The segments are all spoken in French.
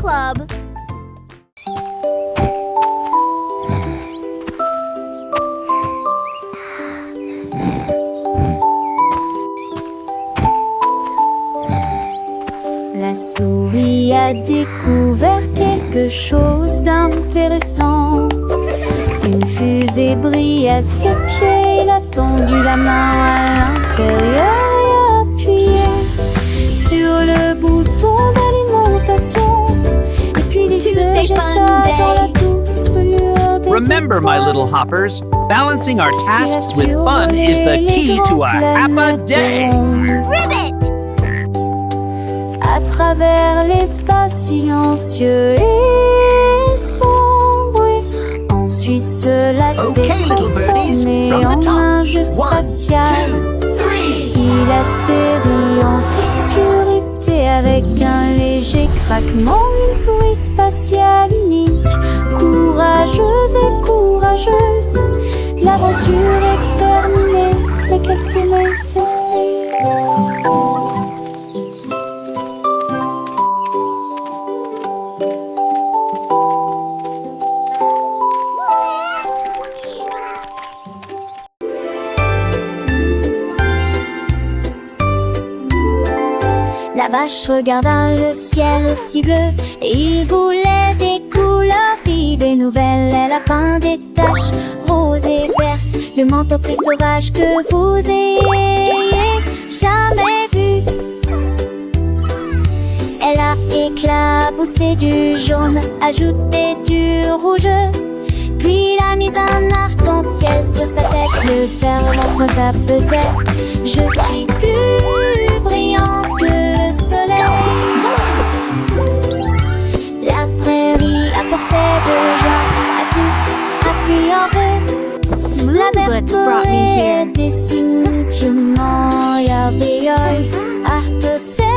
Club. La souris a découvert quelque chose d'intéressant. Une fusée brille à ses pieds. Il a tendu la main à l'intérieur et a appuyé sur le bouton d'alimentation. Et puis il se jeta dans la douce lueur des Remember, my étoiles. little hoppers, balancing our tasks with fun is the key to a happy day. Ribbit! À travers l'espace silencieux et sans bruit, ensuite cela s'est Okay, little birdies, transformé from the en top. un jeu 1, spatial. 2, 3. Il atterrit en toute sécurité avec un léger craquement. Une souris spatiale unique, courageuse et courageuse. L'aventure est terminée, mais qu'elle s'aimait cesser. La vache regarda le ciel si bleu et il voulait des couleurs vives et nouvelles. Elle a peint des taches roses et vertes, le manteau plus sauvage que vous ayez jamais vu. Elle a éclaboussé du jaune, ajouté du rouge, puis il a mis un arc-en-ciel sur sa tête. Le fer l'entendra peut-être. Je suis plus brillante que le soleil. La prairie apportait de joie à tous, a fui en veut. La verte forêt dessine chemin ya beyoy. Artocène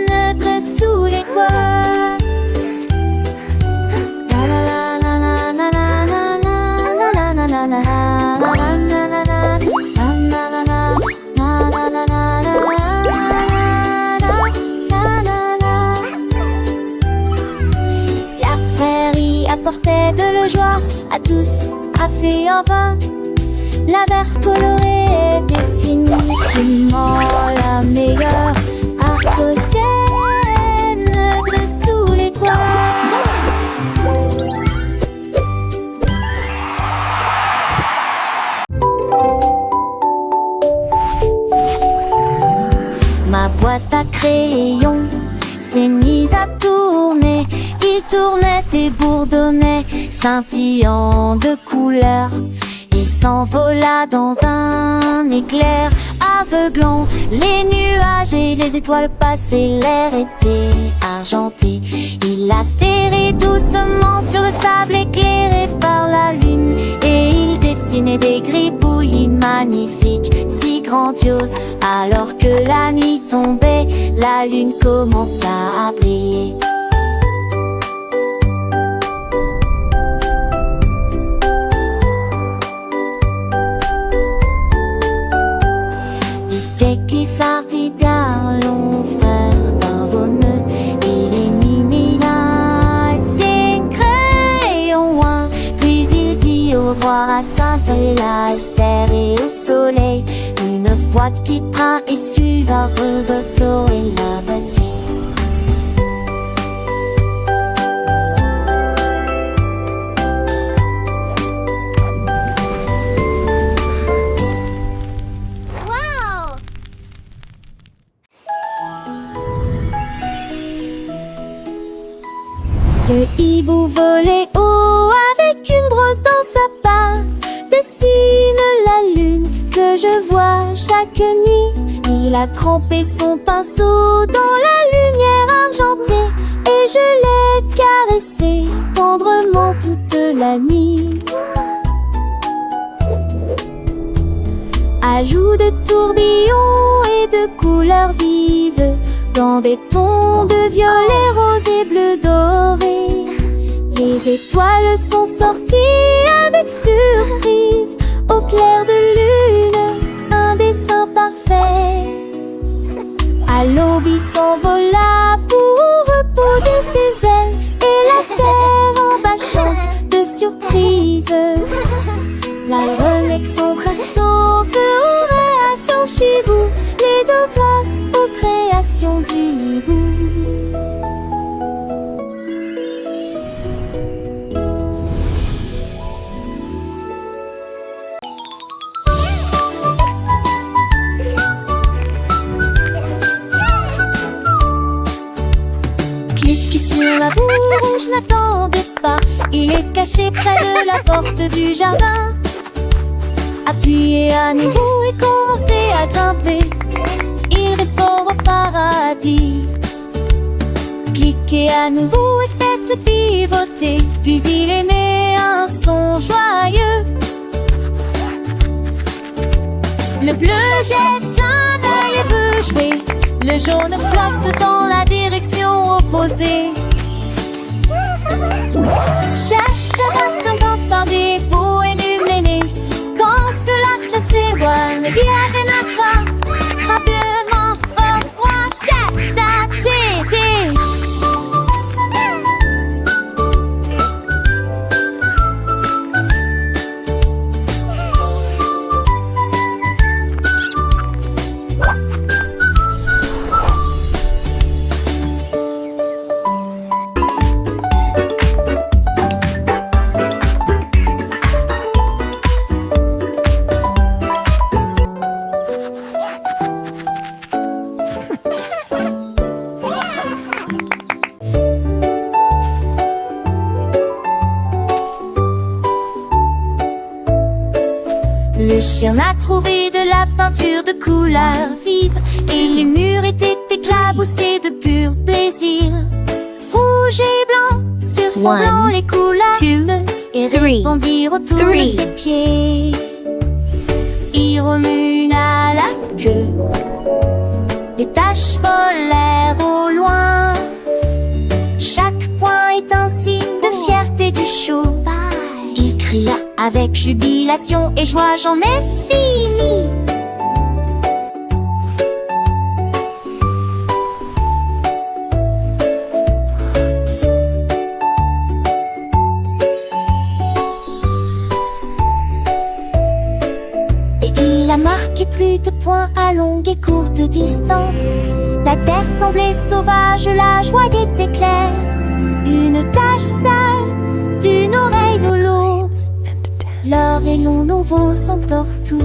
neutre sous les toits. La prairie apportait de la joie à tous, a fait en vain. La verte colorée est définitivement la meilleure. Artocène neutre sous les toits. Ma boîte à crayons s'est mise à tourner. Il tournait et bourdonnait, scintillant de couleurs. Il s'envola dans un éclair aveuglant. Les nuages et les étoiles passaient, l'air était argenté. Il atterrit doucement sur le sable éclairé par la lune. Et il dessinait des gribouillis magnifiques, si grandioses. Alors que la nuit tombait, la lune commença à briller. Parti d'un long frère dans vos nœuds, il est mis là et c'est un crayon loin. Puis il dit au revoir à Saint-Hélas, Esther et au soleil. Une boîte qui prend et suit vers le bateau et la bâtie. Le hibou volait haut avec une brosse dans sa patte, dessine la lune que je vois chaque nuit. Il a trempé son pinceau dans la lumière argentée et je l'ai caressé tendrement toute la nuit. Ajout de tourbillons et de couleurs vives dans des tons de violet, rose et bleu doré. Les étoiles sont sorties avec surprise au clair de lune, un dessin parfait. À l'aube il s'envola pour reposer poser ses ailes et la terre en bas chante de surprise. La Rolex, son braceau, fera à son chibou, les deux grâce aux créations du hibou. Cliquez sur la roue rouge, n'attendez pas, il est caché près de la porte du jardin. Appuyez à nouveau et commencez à grimper, il est fort au paradis. Cliquez à nouveau et faites pivoter, puis il émet un son joyeux. Le bleu jette un œil et veut jouer, le jaune flotte dans la direction opposée. Chaque matin par des pots énumérés, quand ce que la classe s'éloigne, bien dénatra, rapidement reçoit chaque statistique. Le chien a trouvé de la peinture de couleur vive et les murs étaient éclaboussés de pur plaisir. Rouge et blanc, sur fond blanc les couleurs et répandirent autour de ses pieds. Il remue à la queue, les taches volèrent au loin. Chaque point est un signe de fierté du cheval. Il cria avec jubilation et joie, j'en ai fini. Et il a marqué plus de points à longue et courte distance. La terre semblait sauvage, la joie était claire. Une tache sale d'une oreille de l'autre, l'or et l'on nouveau s'entorent tout.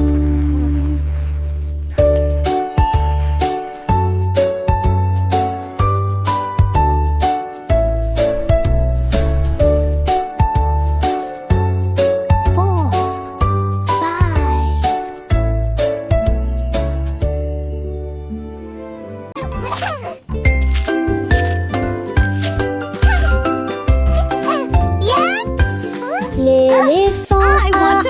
L'éléphant a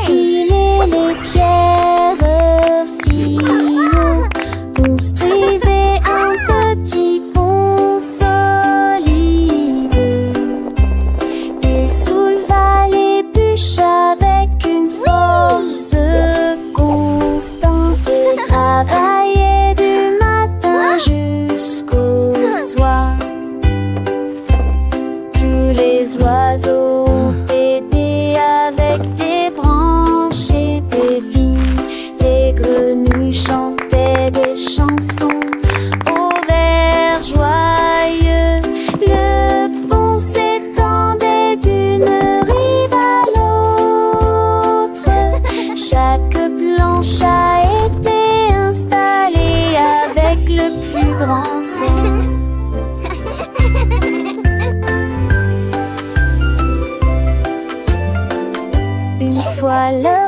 empilé les pierres si haut, construisait un petit pont solide. Il souleva les bûches avec une force constante et travaillait du matin jusqu'au soir. Tous les oiseaux avec des branches et des vignes, les grenouilles chantaient des chansons au vert joyeux. Le pont s'étendait d'une rive à l'autre. Chaque planche a été installée avec le plus grand soin. Une fois le